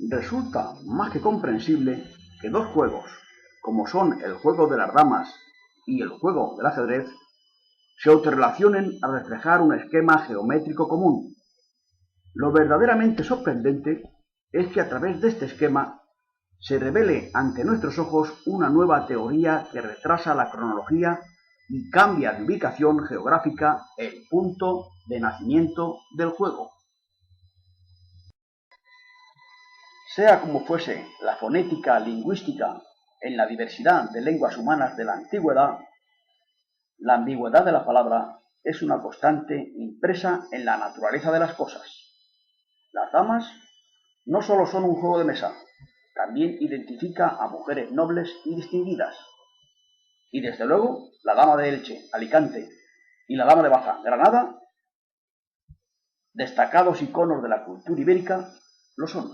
Resulta más que comprensible que dos juegos, como son el juego de las damas y el juego del ajedrez, se autorrelacionen al reflejar un esquema geométrico común. Lo verdaderamente sorprendente es que a través de este esquema se revele ante nuestros ojos una nueva teoría que retrasa la cronología y cambia de ubicación geográfica el punto de nacimiento del juego. Sea como fuese la fonética lingüística en la diversidad de lenguas humanas de la antigüedad, la ambigüedad de la palabra es una constante impresa en la naturaleza de las cosas. Las damas no solo son un juego de mesa, también identifica a mujeres nobles y distinguidas. Y desde luego, la dama de Elche, Alicante, y la dama de Baza, Granada, destacados iconos de la cultura ibérica, lo son.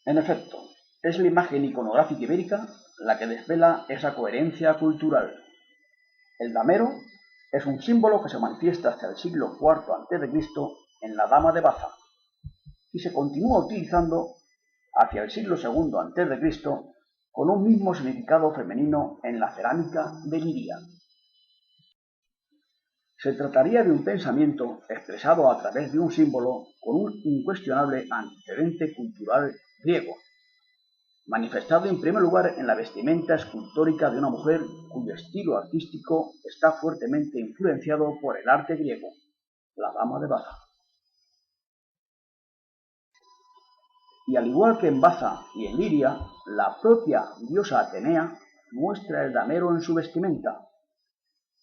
En efecto, es la imagen iconográfica ibérica la que desvela esa coherencia cultural. El damero es un símbolo que se manifiesta hasta el siglo IV a.C. en la dama de Baza y se continúa utilizando hacia el siglo II a.C. con un mismo significado femenino en la cerámica de Liria. Se trataría de un pensamiento expresado a través de un símbolo con un incuestionable antecedente cultural griego, manifestado en primer lugar en la vestimenta escultórica de una mujer cuyo estilo artístico está fuertemente influenciado por el arte griego, la dama de Baza. Y al igual que en Baza y en Liria, la propia diosa Atenea muestra el damero en su vestimenta.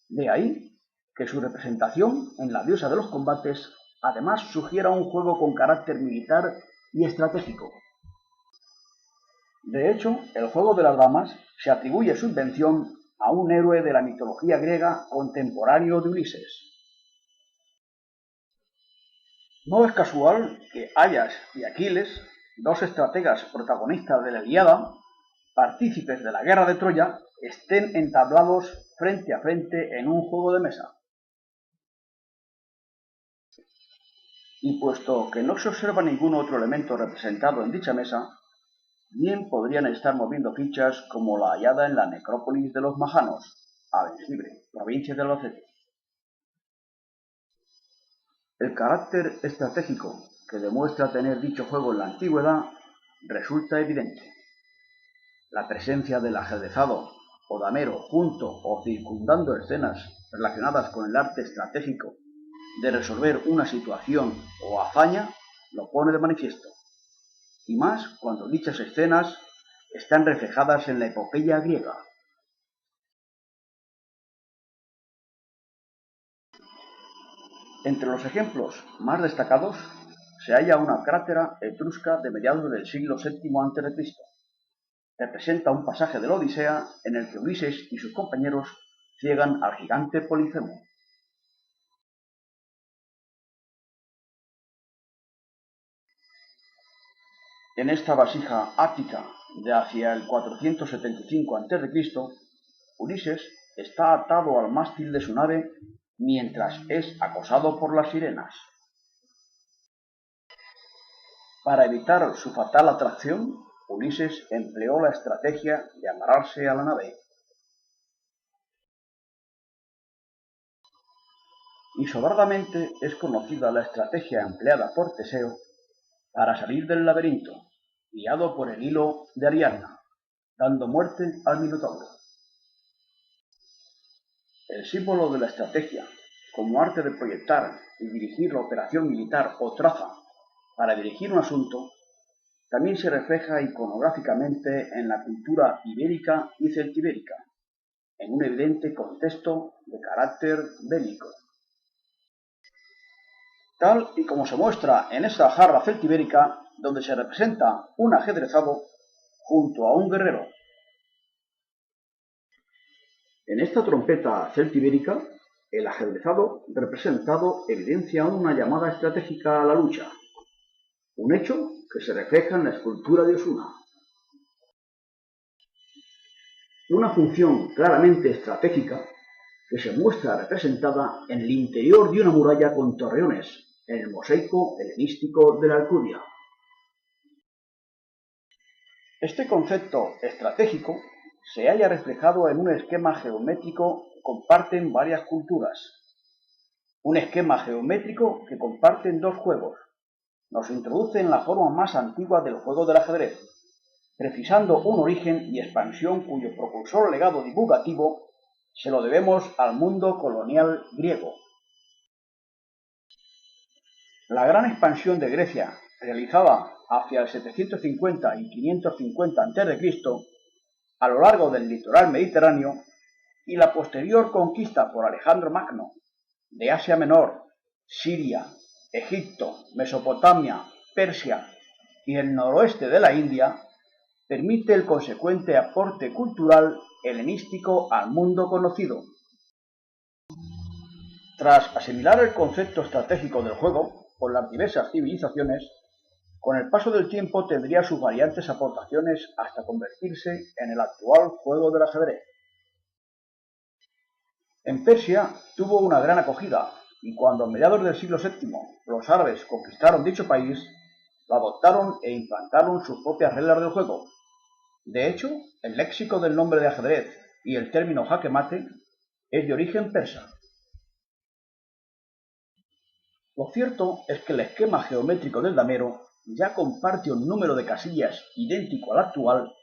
De ahí que su representación en la diosa de los combates además sugiera un juego con carácter militar y estratégico. De hecho, el juego de las damas se atribuye su invención a un héroe de la mitología griega contemporáneo de Ulises. No es casual que Áyax y Aquiles, dos estrategas protagonistas de la Ilíada, partícipes de la guerra de Troya, estén entablados frente a frente en un juego de mesa. Y puesto que no se observa ningún otro elemento representado en dicha mesa, bien podrían estar moviendo fichas como la hallada en la necrópolis de los Majanos, a Benslibre, provincia de Albacete. El carácter estratégico que demuestra tener dicho juego en la antigüedad resulta evidente. La presencia del ajedrezado o damero junto o circundando escenas relacionadas con el arte estratégico de resolver una situación o hazaña lo pone de manifiesto, y más cuando dichas escenas están reflejadas en la epopeya griega. Entre los ejemplos más destacados se halla una crátera etrusca de mediados del siglo VII a.C. Representa un pasaje de la Odisea en el que Ulises y sus compañeros ciegan al gigante Polifemo. En esta vasija ática de hacia el 475 a.C., Ulises está atado al mástil de su nave mientras es acosado por las sirenas. Para evitar su fatal atracción, Ulises empleó la estrategia de amarrarse a la nave. Y sobradamente es conocida la estrategia empleada por Teseo para salir del laberinto, guiado por el hilo de Ariadna, dando muerte al Minotauro. El símbolo de la estrategia, como arte de proyectar y dirigir la operación militar o traza para dirigir un asunto, también se refleja iconográficamente en la cultura ibérica y celtibérica, en un evidente contexto de carácter bélico. Tal y como se muestra en esta jarra celtibérica, donde se representa un ajedrezado junto a un guerrero. En esta trompeta celtibérica, el ajedrezado representado evidencia una llamada estratégica a la lucha, un hecho que se refleja en la escultura de Osuna. Una función claramente estratégica que se muestra representada en el interior de una muralla con torreones, en el mosaico helenístico de la Alcudia. Este concepto estratégico se halla reflejado en un esquema geométrico que comparten varias culturas. Un esquema geométrico que comparten dos juegos. Nos introduce en la forma más antigua del juego del ajedrez, precisando un origen y expansión cuyo propulsor legado divulgativo se lo debemos al mundo colonial griego. La gran expansión de Grecia, realizada hacia el 750 y 550 a.C., a lo largo del litoral mediterráneo, y la posterior conquista por Alejandro Magno de Asia Menor, Siria, Egipto, Mesopotamia, Persia y el noroeste de la India, permite el consecuente aporte cultural helenístico al mundo conocido. Tras asimilar el concepto estratégico del juego por las diversas civilizaciones, con el paso del tiempo tendría sus variantes aportaciones hasta convertirse en el actual juego del ajedrez. En Persia tuvo una gran acogida y cuando a mediados del siglo VII los árabes conquistaron dicho país, lo adoptaron e implantaron sus propias reglas del juego. De hecho, el léxico del nombre de ajedrez y el término jaque mate es de origen persa. Lo cierto es que el esquema geométrico del damero ya comparte un número de casillas idéntico al actual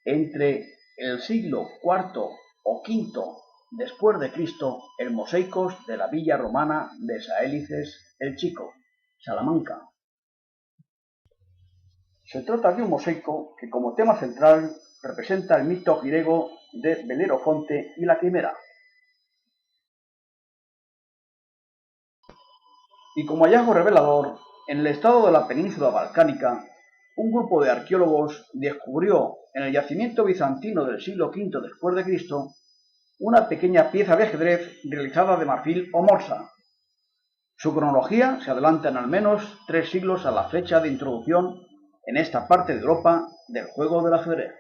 entre el siglo IV o V después de Cristo en mosaicos de la villa romana de Saélices el Chico, Salamanca. Se trata de un mosaico que como tema central representa el mito griego de Belerofonte y la Quimera. Y como hallazgo revelador, en el estado de la península balcánica, un grupo de arqueólogos descubrió en el yacimiento bizantino del siglo V después de Cristo una pequeña pieza de ajedrez realizada de marfil o morsa. Su cronología se adelanta en al menos 3 siglos a la fecha de introducción en esta parte de Europa del juego del ajedrez.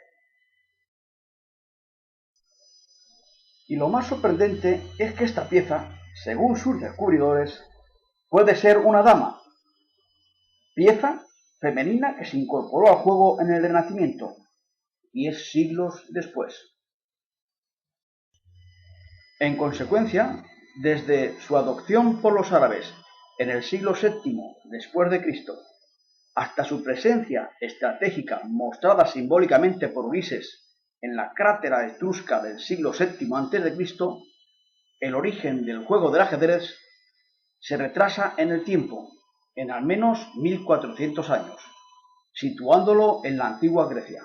Y lo más sorprendente es que esta pieza, según sus descubridores, puede ser una dama, pieza femenina que se incorporó al juego en el Renacimiento, y es siglos después. En consecuencia, desde su adopción por los árabes en el siglo VII después de Cristo, hasta su presencia estratégica mostrada simbólicamente por Ulises en la crátera etrusca del siglo VII a.C., el origen del juego del ajedrez se retrasa en el tiempo, en al menos 1400 años, situándolo en la antigua Grecia.